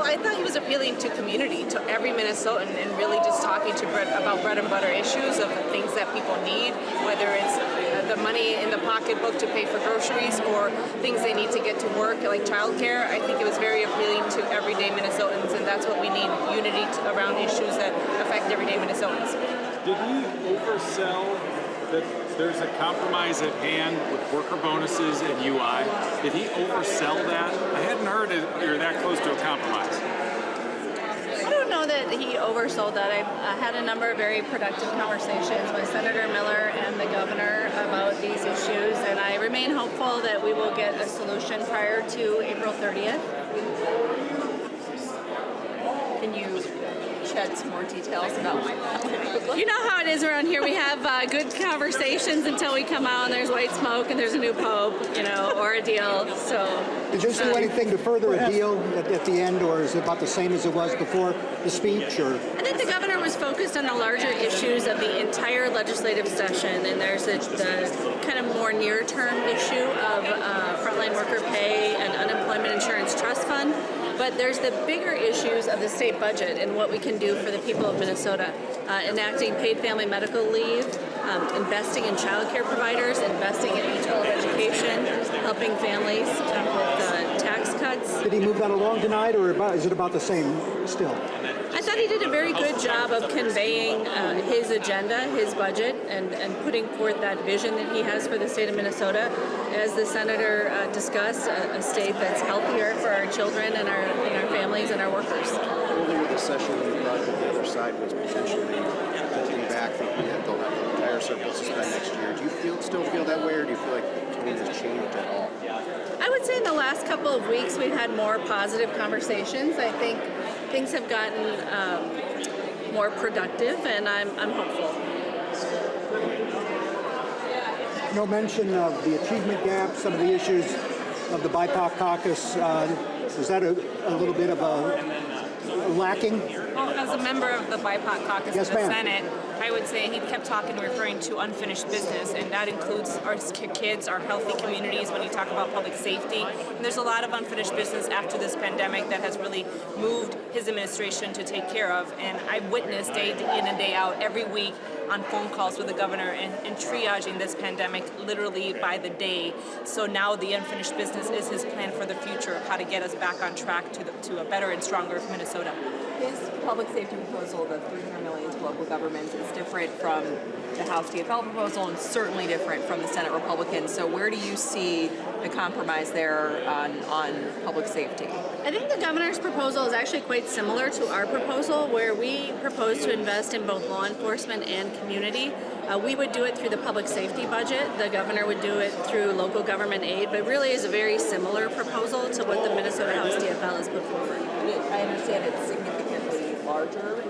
I thought he was appealing to community, to every Minnesotan, and really just talking to about bread and butter issues of things that people need, whether it's the money in the pocketbook to pay for groceries or things they need to get to work, like childcare. I think it was very appealing to everyday Minnesotans, and that's what we need, unity around issues that affect everyday Minnesotans. Did he oversell that there's a compromise at hand with worker bonuses and UI? Did he oversell that? I hadn't heard you're that close to a compromise. I don't know that he oversold that. I had a number of very productive conversations with Senator Miller and the governor about these issues, and I remain hopeful that we will get a solution prior to April 30th. Can you shed some more details about You know how it is around here. We have good conversations until we come out and there's white smoke and there's a new pope, or a deal. So, did you do anything to further a deal at the end, or is it about the same as it was before the speech? Or I think the governor was focused on the larger issues of the entire legislative session, and there's the kind of more near-term issue of frontline worker pay and unemployment insurance trust fund. But there's the bigger issues of the state budget and what we can do for the people of Minnesota. Enacting paid family medical leave, investing in child care providers, investing in K-12 education, helping families with tax cuts. did he move that along tonight, or is it about the same still? I thought he did a very good job of conveying his agenda, his budget, and putting forth that vision that he has for the state of Minnesota. As the senator discussed, a state that's healthier for our children and our families and our workers. Earlier this session, we thought that the other side was potentially holding back the entire surplus to spend next year. Do you still feel that way, or do you feel like the tone has changed at all? I would say in the last couple of weeks we've had more positive conversations. I think things have gotten more productive, and I'm hopeful. No mention of the achievement gap, some of the issues of the BIPOC caucus. Is that a little bit of a lacking? Well, as a member of the BIPOC caucus Yes, in the ma'am. Senate, I would say he kept referring to unfinished business, and that includes our kids, our healthy communities, when you talk about public safety. And there's a lot of unfinished business after this pandemic that has really moved his administration to take care of. And I witnessed day in and day out every week on phone calls with the governor and triaging this pandemic literally by the day. So now the unfinished business is his plan for the future of how to get us back on track to a better and stronger Minnesota. his public safety proposal, the $300 million to local governments, is different from the House DFL proposal and certainly different from the Senate Republicans. So where do you see the compromise there on public safety? I think the governor's proposal is actually quite similar to our proposal, where we propose to invest in both law enforcement and community. We would do it through the public safety budget. The governor would do it through local government aid, but really is a very similar proposal to what the Minnesota House DFL has put forward. I understand it's significantly larger.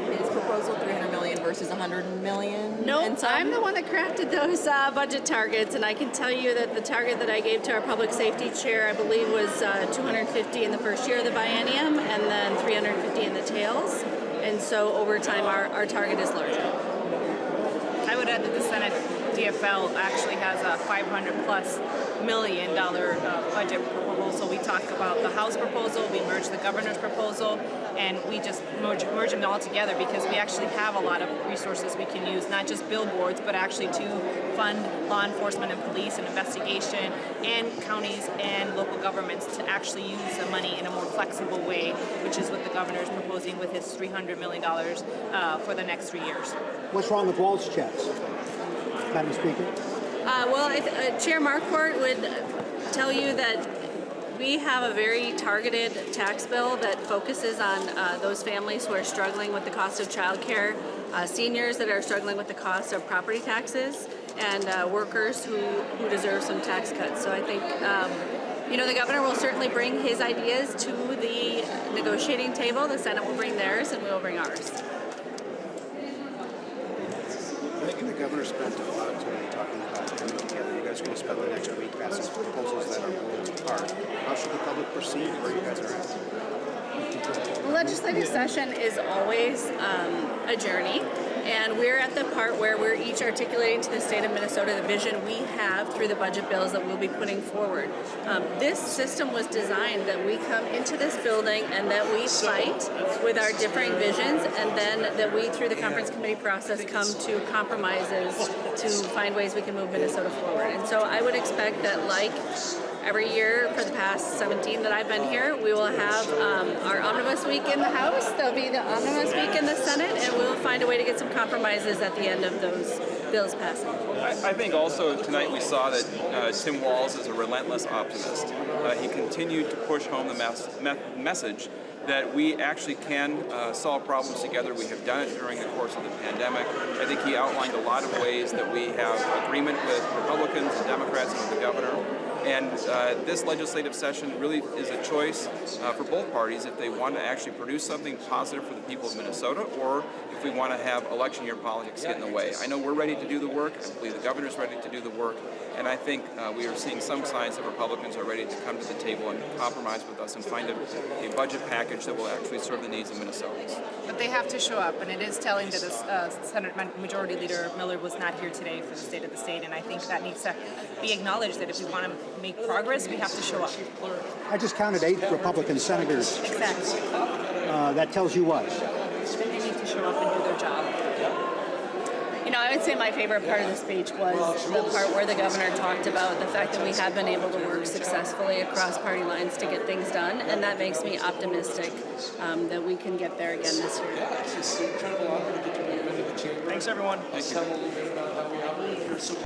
His proposal, $300 million versus $100 million. No, I'm the one that crafted those budget targets, and I can tell you that the target that I gave to our public safety chair, I believe, was 250 in the first year of the biennium, and then 350 in the tails. And so over time, our target is larger. I would add that the Senate DFL actually has a $500+ million budget proposal. We talk about the House proposal, we merge the governor's proposal, and we just merge them all together because we actually have a lot of resources we can use, not just billboards, but actually to fund law enforcement and police and investigation and counties and local governments to actually use the money in a more flexible way, which is what the governor is proposing with his $300 million for the next 3 years. What's wrong with Walz checks, Madam Speaker? Chair Marquardt would tell you that we have a very targeted tax bill that focuses on those families who are struggling with the cost of childcare, seniors that are struggling with the cost of property taxes, and workers who deserve some tax cuts. So I think the governor will certainly bring his ideas to the negotiating table. The Senate will bring theirs, and we will bring ours. I think the governor spent a lot of time talking about coming together. You guys are going to spend the next week passing proposals that are worlds apart. How should the public perceive where you guys are at? The legislative session is always a journey, And we're at the part where we're each articulating to the state of Minnesota the vision we have through the budget bills that we'll be putting forward. This system was designed that we come into this building and that we fight with our differing visions, and then that we, through the conference committee process, come to compromises to find ways we can move Minnesota forward. And so I would expect that, like every year for the past 17 that I've been here, we will have our omnibus week in the House, there'll be the omnibus week in the Senate, and we'll find a way to get some compromises at the end of those bills passing. I think also tonight we saw that Tim Walz is a relentless optimist. He continued to push home the message that we actually can solve problems together. We have done it during the course of the pandemic. I think he outlined a lot of ways that we have agreement with Republicans and Democrats and with the governor. And this legislative session really is a choice for both parties if they want to actually produce something positive for the people of Minnesota, or if we want to have election year politics get in the way. I know we're ready to do the work. I believe the governor's ready to do the work. And I think we are seeing some signs that Republicans are ready to come to the table and compromise with us and find a budget package that will actually serve the needs of Minnesotans. But they have to show up, and it is telling that Senate Majority Leader Miller was not here today for the State of the State, and I think that needs to be acknowledged, that if we want to make progress, we have to show up. I just counted 8 Republican senators. Exactly. That tells you what? Then they need to show up and do their job. You know, I would say my favorite part of the speech was the part where the governor talked about the fact that we have been able to work successfully across party lines to get things done, and that makes me optimistic that we can get there again this year. Thanks, everyone. Thank you.